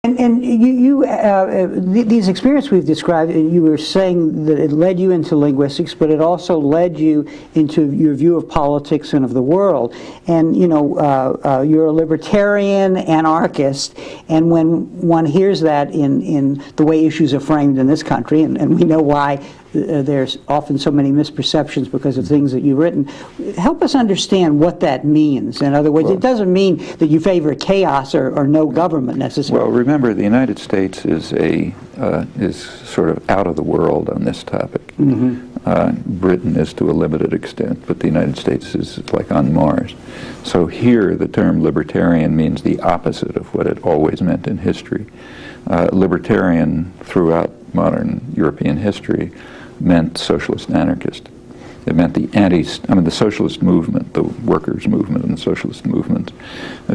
And these experiences we've described, you were saying that it led you into linguistics, but it also led you into your view of politics and of the world. And you're a libertarian anarchist, and when one hears that in the way issues are framed in this country, and we know why there's often so many misperceptions because of things that you've written, help us understand what that means. In other words, it doesn't mean that you favor chaos or no government necessarily. Well, remember, the United States is sort of out of the world on this topic. Britain is to a limited extent, but the United States is like on Mars. So here, the term libertarian means the opposite of what it always meant in history. Libertarian, throughout modern European history, meant socialist anarchist. It meant the socialist movement, the workers' movement and the socialist movement,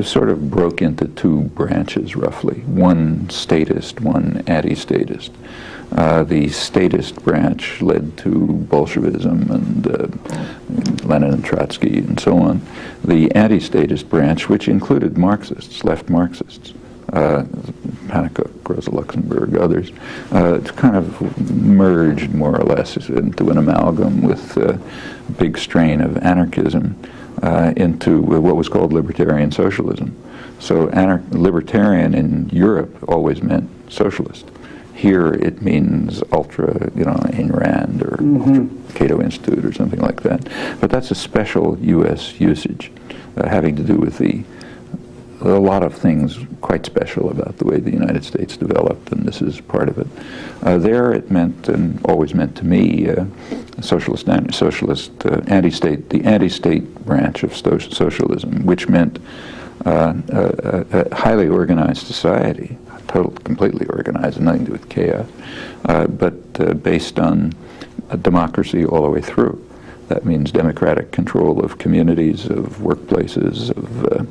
sort of broke into two branches, roughly. One statist, one anti-statist. The statist branch led to Bolshevism and Lenin and Trotsky and so on. The anti-statist branch, which included Marxists, left Marxists, Pannekoek, Rosa Luxemburg, others, kind of merged more or less into an amalgam with a big strain of anarchism into what was called libertarian socialism. So libertarian in Europe always meant socialist. Here it means ultra, Ayn Rand or ultra Cato Institute or something like that. But that's a special U.S. usage having to do with a lot of things quite special about the way the United States developed, and this is part of it. There it meant, and always meant to me, socialist anti-state, the anti-state branch of socialism, which meant a highly organized society, completely organized, and nothing to do with chaos, but based on a democracy all the way through. That means democratic control of communities, of workplaces, of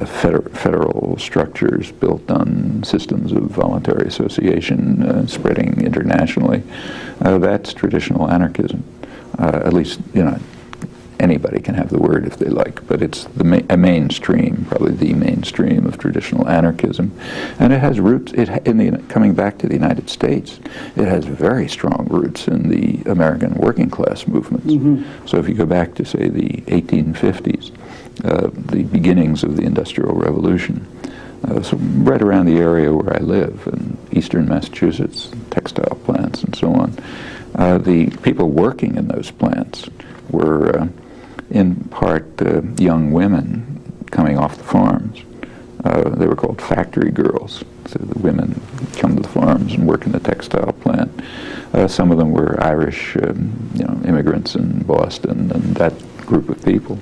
federal structures built on systems of voluntary association spreading internationally. That's traditional anarchism. At least, anybody can have the word if they like, but it's a mainstream, probably the mainstream of traditional anarchism. And it has roots, coming back to the United States, it has very strong roots in the American working class movements. So if you go back to, say, the 1850s, the beginnings of the Industrial Revolution, so right around the area where I live, in eastern Massachusetts, textile plants and so on, the people working in those plants were in part young women coming off the farms. They were called factory girls. So the women come to the farms and work in the textile plant. Some of them were Irish, immigrants in Boston, and that group of people.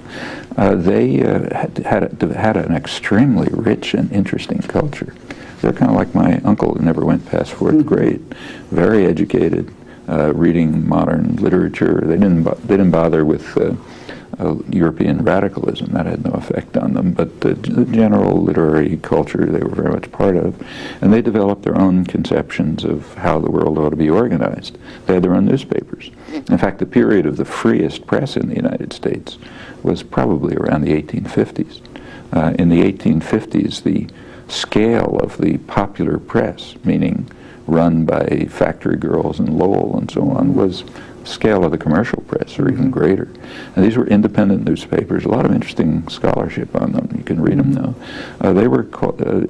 They had an extremely rich and interesting culture. They're kind of like my uncle who never went past fourth grade. Very educated, reading modern literature. They didn't bother with European radicalism. That had no effect on them, but the general literary culture they were very much part of, and they developed their own conceptions of how the world ought to be organized. They had their own newspapers. In fact, the period of the freest press in the United States was probably around the 1850s. In the 1850s, the scale of the popular press, meaning run by factory girls in Lowell and so on, was scale of the commercial press, or even greater. And these were independent newspapers, a lot of interesting scholarship on them. You can read them now. They were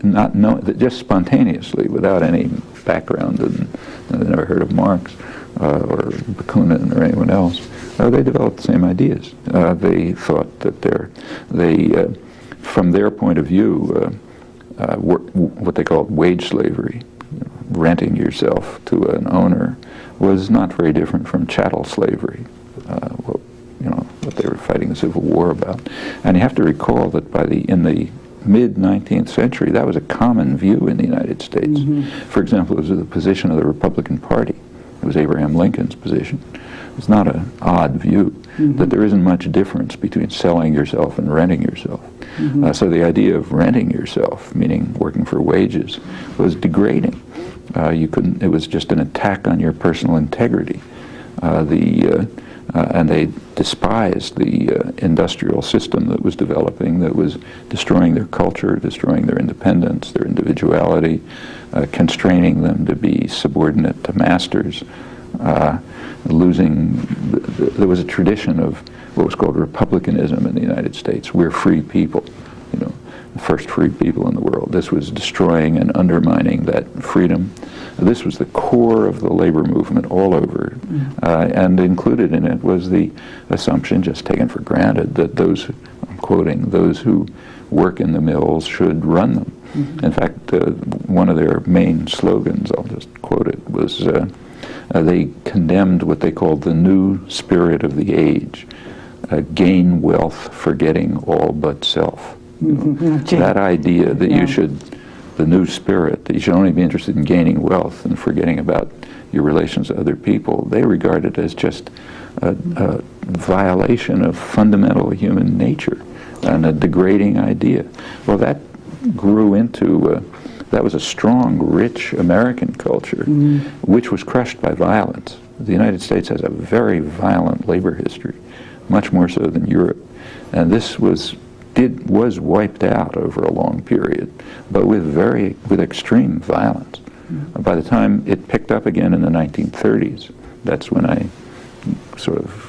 not known, just spontaneously, without any background, and they never heard of Marx or Bakunin or anyone else. They developed the same ideas. They thought that from their point of view, what they called wage slavery, renting yourself to an owner, was not very different from chattel slavery, what they were fighting the Civil War about. And you have to recall that in the mid-19th century, that was a common view in the United States. For example, it was the position of the Republican Party. It was Abraham Lincoln's position. It's not an odd view that there isn't much difference between selling yourself and renting yourself. So the idea of renting yourself, meaning working for wages, was degrading. It was just an attack on your personal integrity. and they despised the industrial system that was developing, that was destroying their culture, destroying their independence, their individuality, constraining them to be subordinate to masters, there was a tradition of what was called republicanism in the United States. We're free people, the first free people in the world. This was destroying and undermining that freedom. This was the core of the labor movement all over, and included in it was the assumption, just taken for granted, that those, I'm quoting, those who work in the mills should run them. In fact, one of their main slogans, I'll just quote it, was they condemned what they called the new spirit of the age, gain wealth forgetting all but self. That idea that you should, the new spirit, that you should only be interested in gaining wealth and forgetting about your relations to other people, they regard it as just a violation of fundamental human nature and a degrading idea. Well, that grew into, that was a strong, rich American culture, which was crushed by violence. The United States has a very violent labor history, much more so than Europe. And this was wiped out over a long period, but with extreme violence. By the time it picked up again in the 1930s, that's when I sort of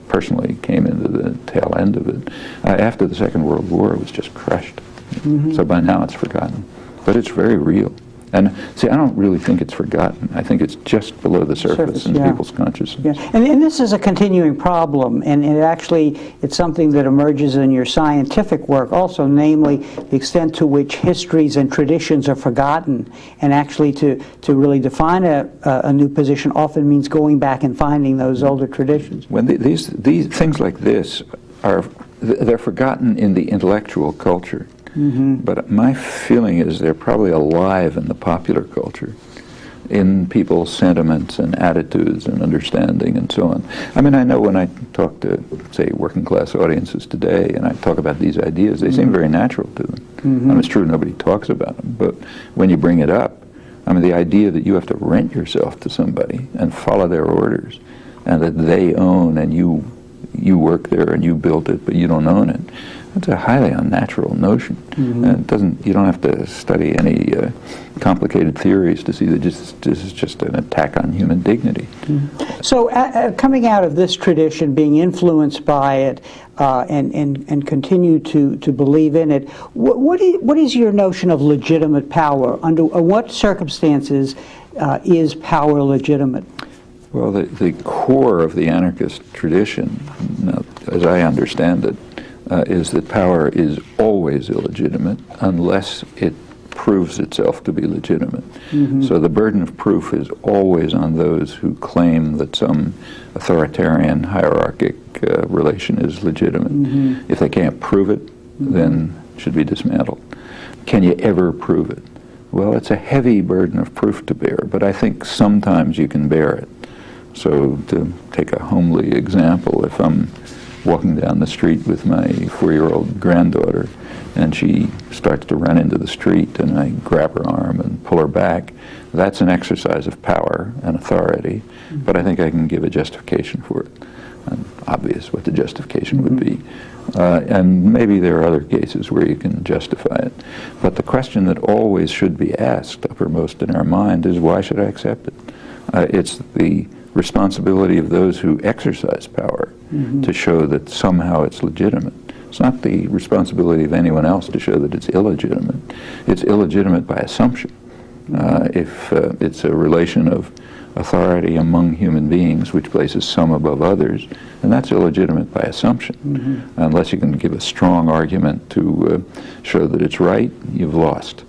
personally came into the tail end of it. After the Second World War, it was just crushed. So by now it's forgotten. But it's very real. And see, I don't really think it's forgotten. I think it's just below the surface in people's consciousness. Yeah. And this is a continuing problem, and it's something that emerges in your scientific work also, namely the extent to which histories and traditions are forgotten, and actually to really define a new position often means going back and finding those older traditions. When these things like this they're forgotten in the intellectual culture. But my feeling is they're probably alive in the popular culture, in people's sentiments and attitudes and understanding and so on. I mean, I know when I talk to, say, working class audiences today, and I talk about these ideas, they seem very natural to them. I mean, it's true nobody talks about them, but when you bring it up, I mean, the idea that you have to rent yourself to somebody and follow their orders, and that they own and you work there and you built it, but you don't own it. It's a highly unnatural notion, and you don't have to study any complicated theories to see that this is just an attack on human dignity. So coming out of this tradition, being influenced by it, and continue to believe in it, what is your notion of legitimate power? Under what circumstances is power legitimate? Well, the core of the anarchist tradition, as I understand it, is that power is always illegitimate unless it proves itself to be legitimate. So the burden of proof is always on those who claim that some authoritarian hierarchic relation is legitimate. If they can't prove it, then it should be dismantled. Can you ever prove it? Well, it's a heavy burden of proof to bear, but I think sometimes you can bear it. So to take a homely example, if I'm walking down the street with my 4-year-old granddaughter, and she starts to run into the street, and I grab her arm and pull her back, that's an exercise of power and authority, but I think I can give a justification for it. And obvious what the justification would be. And maybe there are other cases where you can justify it. But the question that always should be asked uppermost in our mind is, why should I accept it? It's the responsibility of those who exercise power to show that somehow it's legitimate. It's not the responsibility of anyone else to show that it's illegitimate. It's illegitimate by assumption. If it's a relation of authority among human beings which places some above others, and that's illegitimate by assumption. Unless you can give a strong argument to show that it's right, you've lost.